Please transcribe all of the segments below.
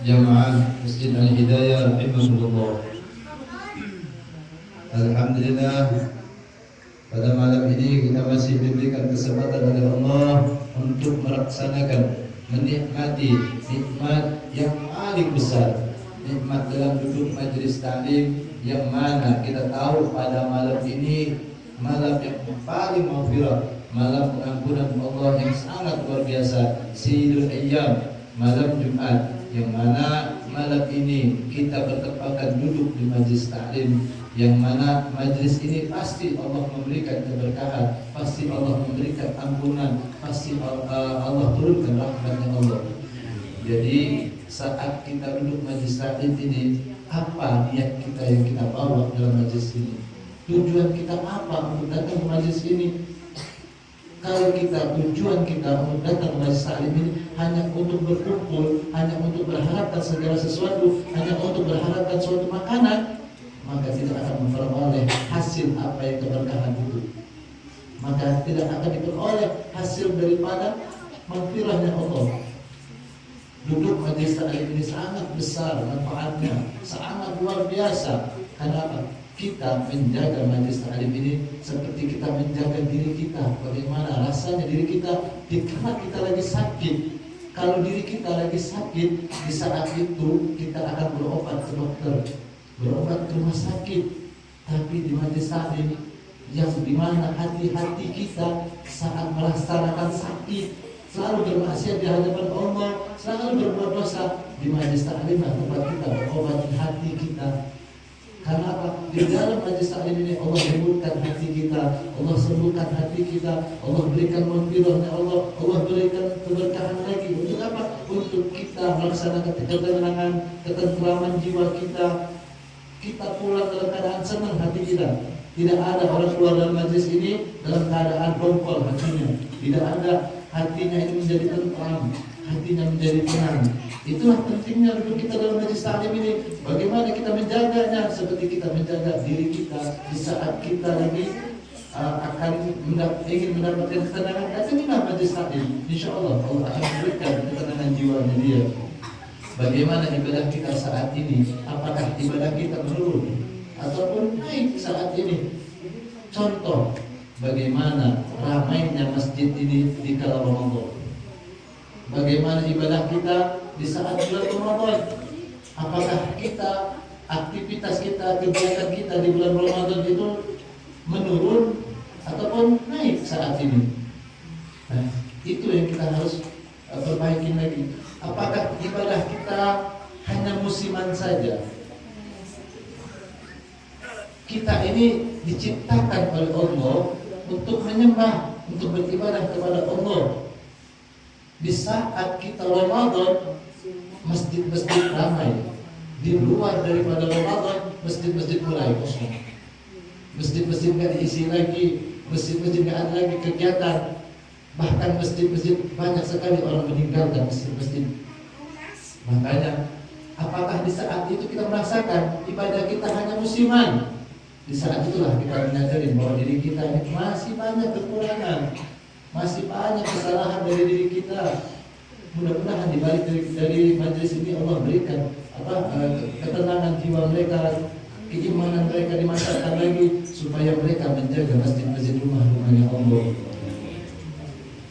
Jamaah Masjid Al-Hidayah rahimahullah. Alhamdulillah, pada malam ini kita masih diberikan kesempatan oleh Allah untuk melaksanakan, menikmati nikmat yang paling besar, nikmat dalam duduk majelis taklim, yang mana kita tahu pada malam ini malam yang paling maghfirah, malam pengampunan Allah yang sangat luar biasa, Sayyidul Ayyam, malam Jumat, yang mana malam ini kita bertepatan duduk di majlis taklim, yang mana majlis ini pasti Allah memberikan keberkahan, pasti Allah memberikan ampunan, pasti Allah turunkan rahmatnya Allah. Jadi saat kita duduk majlis taklim ini, apa niat kita yang kita bawa dalam majlis ini? Tujuan kita apa untuk datang ke majlis ini? Kalau tujuan kita untuk datang ke majlis taklim ini hanya untuk berkumpul, hanya untuk berharapkan segala sesuatu, hanya untuk berharapkan suatu makanan, maka tidak akan memperoleh hasil apa yang keberkahan itu. Maka tidak akan diperoleh hasil daripada maghfirahnya Allah. Duduk majlis taklim ini sangat besar manfaatnya, sangat luar biasa. Kenapa? Kita menjaga majlis taklim ini seperti kita menjaga diri kita. Bagaimana rasanya diri kita dikala kita lagi sakit? Kalau diri kita lagi sakit, di saat itu kita akan berobat ke dokter, berobat ke rumah sakit. Tapi di majlis taklim yang dimana hati-hati kita saat melaksanakan sakit selalu bermaksiat di hadapan Allah, selalu berbuat dosa, di majlis taklim tempat kita berobati hati kita. Karena apa? Di dalam majlis taklim ini Allah sembuhkan hati kita, Allah sembuhkan hati kita, Allah berikan maghfirahnya Allah, Allah berikan keberkahan lagi. Untuk apa? Untuk kita melaksanakan ketenangan, ketentraman jiwa kita. Kita pulang dalam keadaan senang hati kita. Tidak ada orang keluar dalam majlis ini dalam keadaan dongkol hatinya. Tidak ada hatinya ini menjadi tentram, hatinya menjadi tenang. Itulah pentingnya duduk kita dalam majlis taklim ini. Bagaimana kita menjaganya? Seperti kita menjaga diri kita di saat kita lagi ingin mendapatkan ketenangan. Datanglah majlis taklim. InsyaAllah Allah akan memberikan ketenangan jiwanya dia. Bagaimana ibadah kita saat ini? Apakah ibadah kita menurun ataupun naik saat ini? Contoh, bagaimana ramainya masjid ini di kala Ramadan. Bagaimana ibadah kita di saat bulan Ramadan? Apakah kita, aktivitas kita, kegiatan kita di bulan Ramadan itu menurun ataupun naik saat ini? Nah, itu yang kita harus perbaiki lagi. Apakah ibadah kita hanya musiman saja? Kita ini diciptakan oleh Allah untuk menyembah, untuk beribadah kepada Allah. Di saat kita Ramadan, masjid-masjid ramai. Di luar daripada Ramadan, masjid-masjid mulai kosong. Masjid-masjid nggak diisi lagi, masjid-masjid nggak ada lagi kegiatan. Bahkan masjid-masjid banyak sekali orang meninggalkan masjid-masjid. Makanya, apakah di saat itu kita merasakan ibadah kita hanya musiman? Di saat itulah kita menyadari bahwa diri kita ini masih banyak kekurangan, masih banyak kesalahan dari diri kita. Mudah-mudahan di balik dari majelis ini Allah berikan ketenangan jiwa mereka, keimanan mereka dimasakkan lagi supaya mereka menjaga masjid-masjid rumahnya Allah.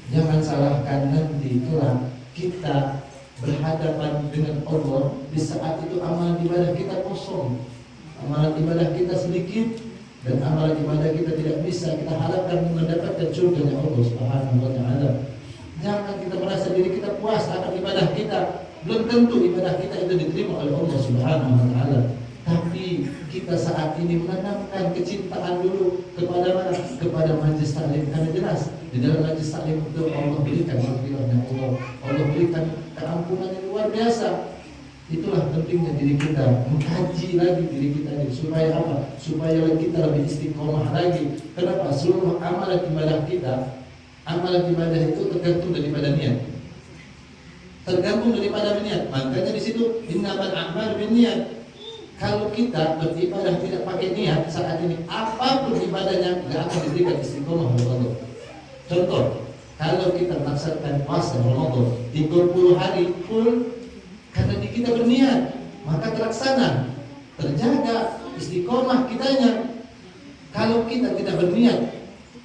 Jangan salahkan nanti kelak kita berhadapan dengan Allah di saat itu amalan ibadah kita kosong, amalan ibadah kita sedikit, dan amalan ibadah kita tidak bisa kita harapkan mendapatkan surganya Allah Subhanahu wa taala. Jangan kita merasa diri kita puas akan ibadah kita. Belum tentu ibadah kita itu diterima oleh Allah Subhanahu wa taala. Tapi kita saat ini menanamkan kecintaan dulu kepada mana? Kepada majlis taklim. Karena jelas di dalam majlis taklim itu Allah berikan maghfirahnya Allah, Allah berikan keampunan yang luar biasa. Itulah pentingnya diri kita mengkaji lagi diri kita ini supaya apa? Supaya kita lebih istiqomah lagi. Kenapa? Seluruh amalan ibadah kita, amalan ibadah itu tergantung daripada niat. Tergantung daripada niat. Makanya di situ innamal a'malu binniyat. Kalau kita beribadah tidak pakai niat saat ini, apapun ibadahnya nggak akan diberikan istiqomah oleh Allah. Contoh, kalau kita melaksanakan puasa Ramadan 30 hari full Karena di kita berniat, maka terlaksana, terjaga istiqomah kitanya. Kalau kita tidak berniat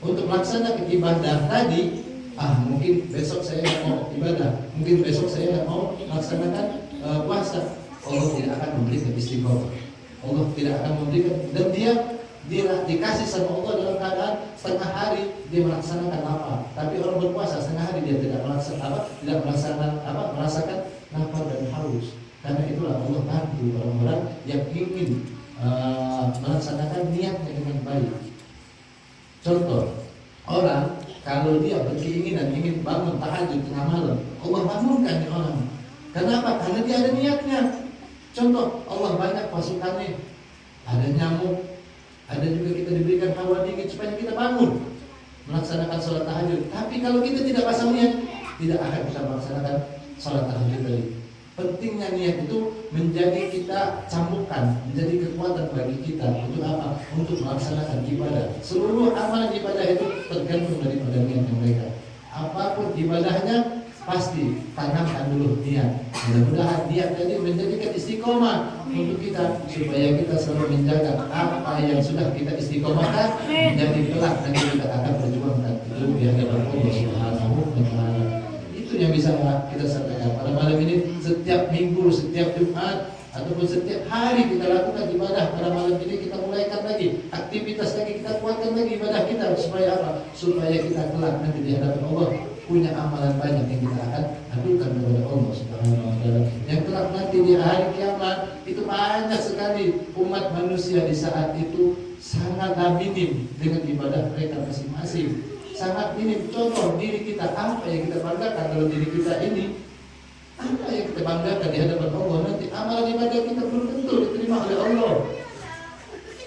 untuk melaksanakan ibadah tadi, mungkin besok saya nggak mau ibadah, mungkin besok saya nggak mau melaksanakan puasa, Allah tidak akan memberikan istiqomah. Allah tidak akan memberikan, dan dia dikasih sama Allah dalam keadaan setengah hari dia melaksanakan apa, tapi orang berpuasa setengah hari dia tidak merasakan lapar dan haus. Karena itulah Allah bantu orang-orang yang ingin melaksanakan niatnya dengan baik. Contoh, orang kalau dia berkeinginan ingin bangun tahajud tengah malam, Allah bangunkan nih orang. Kenapa? Karena dia ada niatnya. Contoh, Allah banyak pasukannya, ada nyamuk, ada juga kita diberikan hawa dingin supaya kita bangun melaksanakan sholat tahajud. Tapi kalau kita tidak pasang niat, tidak akan bisa melaksanakan sholat tahajud tadi. Pentingnya niat itu menjadi kita cambukkan, menjadi kekuatan bagi kita untuk apa? Untuk melaksanakan ibadah. Seluruh amalan ibadah itu tergantung daripada niatnya mereka. Apapun ibadahnya pasti tanamkan dulu niat. Mudah-mudahan niat tadi menjadikan istiqomah untuk kita, supaya kita selalu menjaga apa yang sudah kita istiqomahkan menjadi kelak dan kita akan perjuangkan itu di hadapan Allah Subhanahu wa Ta'ala. Yang bisa kita sampaikan pada malam ini. Setiap minggu, setiap Jumat, ataupun setiap hari kita lakukan ibadah. Pada malam ini kita mulaikan lagi aktivitas lagi, kita kuatkan lagi ibadah kita. Supaya apa? Supaya kita kelak nanti di hadapan Allah punya amalan banyak yang kita akan adukan kepada Allah Subhanahu wa Ta'ala. Yang kelak nanti di hari kiamat itu banyak sekali umat manusia di saat itu sangat minim dengan ibadah mereka masing-masing. Sangat minim. Contoh diri kita, apa yang kita banggakan dalam diri kita ini, apa yang kita banggakan di hadapan Allah nanti. Amalan ibadah kita belum tentu diterima oleh Allah.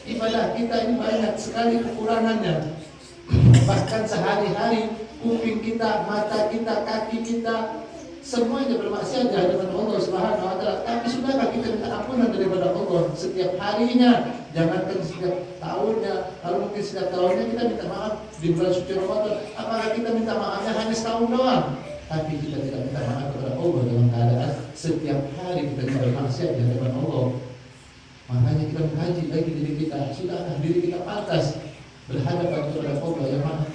Ibadah kita ini banyak sekali kekurangannya. Bahkan sehari-hari kuping kita, mata kita, kaki kita, semuanya bermaksiat di hadapan Allah Subhanahu wa Ta'ala. Tapi sudahkah kita minta ampunan daripada Allah setiap harinya? Jangankan setiap tahunnya, kalau mungkin setiap tahunnya kita minta maaf di bulan suci Ramadan. Apakah kita minta maafnya hanya setahun doang? Tapi kita tidak minta maaf kepada Allah dalam keadaan setiap hari kita bermaksiat di hadapan Allah. Makanya kita mengkaji lagi diri kita. Sudahkah diri kita pantas berhadapan kepada Allah yang Maha